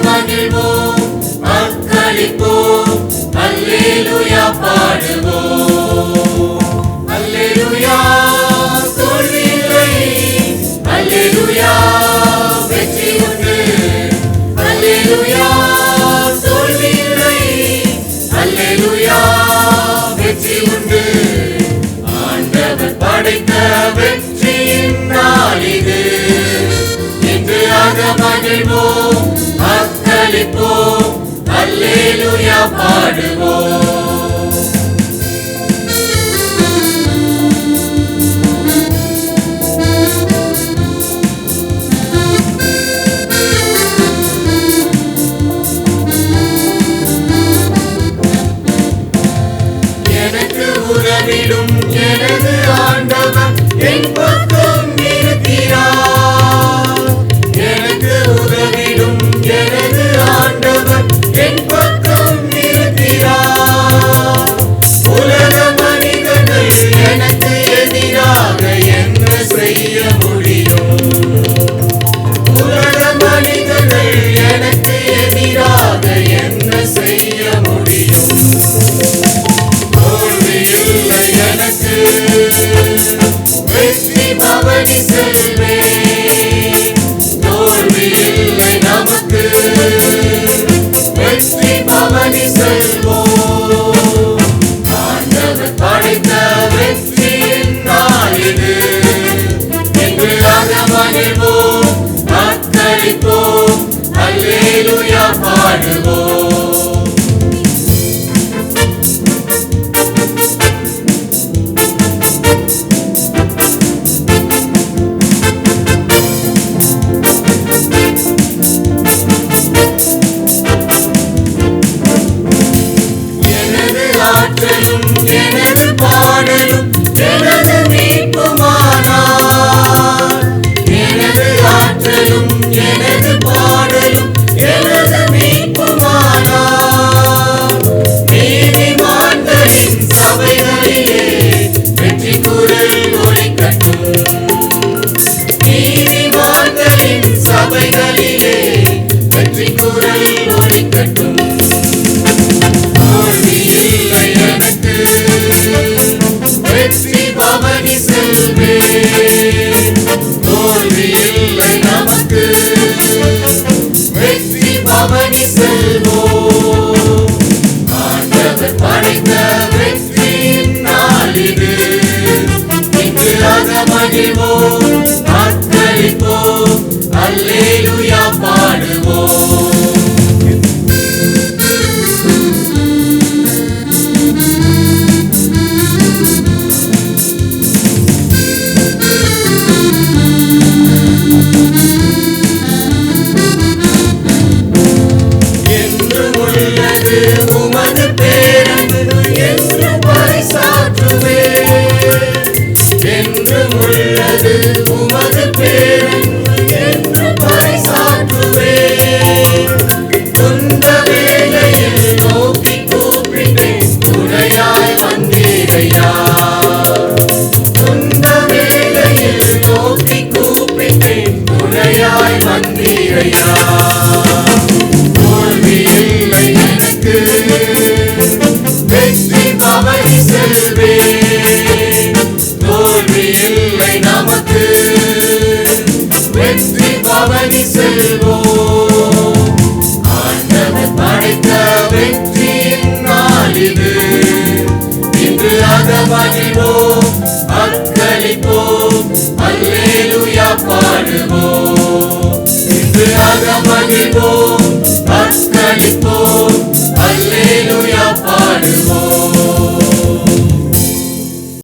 மகிழ்வோம், அக்களிப்போம், அல்லேலூயா பாடுவோம். அல்லேலூயா தோல்வி இல்லை, அல்லேலூயா வெற்றி உண்டு. அல்லேலூயா தோல்வி இல்லை, அல்லேலூயா வெற்றி உண்டு. ஆண்டவர் படைத்த வெற்றியின் நாள் இது. இன்று மகிழ்வோம், அக்களிப்போம், அல்லேலூயா பாடுவோம். எனக்கு உதவிடும் எனது ஆண்டவர் என் பக்கம் இருக்கிறார். எனக்கு உதவிடும் எனது ஆண்டவர் என் பக்கம் இருக்கிறார். உலக மனிதர்கள் எனக்கு எதிராக என்ன செய்ய முடியும்? உலக மனிதர்கள் எனக்கு எதிராக என்ன செய்ய முடியும்? தோல்வி இல்லை எனக்கு, வெற்றி பவனி செல்வேன். தோல்வி இல்லை நமக்கு, வெற்றி பவனி செல்வோம். ஆண்டவர் படைத்த வெற்றியின் நாள் இது. இன்று மகிழ்வோம், அக்களிப்போம், அல்லேலூயா பாடுவோம். எனது பாடலும் எனது மீட்புமானார். எனது ஆற்றலும் எனது பாடலும் எனது மீட்புமானார். நீதிமான்களின் சபைகளிலே வெற்றி குரல் ஒலிக்கட்டும். நீதிமான்களின் சபைகளிலே வெற்றி குரல் ஒலிக்கட்டும். தோல்வி இல்லை எனக்கு, வெற்றி பவனி செல்வேன். தோல்வி இல்லை நமக்கு, வெற்றி பவனி செல்வோம். ஆண்டவர் படைத்த வெற்றியின் நாள் இது. இன்று மகிழ்வோம், அக்களிப்போம், அல்லேலூயா பாடுவோம். உமது பேரன்பு என்று பறைசாற்றுவேன். என்றும் உள்ளது உமது பேரன்பு என்று பறைசாற்றுவேன். துன்ப வேளையில் நோக்கி கூப்பிட்டேன், துணையாய் வந்தீரையா. துன்ப வேளையில் நோக்கி கூப்பிட்டேன், துணையாய் வந்தீரையா. தோல்வி இல்லை எனக்கு, வெற்றி பவனி செல்வேன். தோல்வி இல்லை நமக்கு, வெற்றி பவனி செல்வோம். ஆண்டவர் படைத்த வெற்றியின் நாள் இது. இன்று மகிழ்வோம், அக்களிப்போம், அல்லேலூயா பாடுவோம். இன்று மகிழ்வோம், அக்களிப்போம், அல்லேலூயா பாடுவோம்.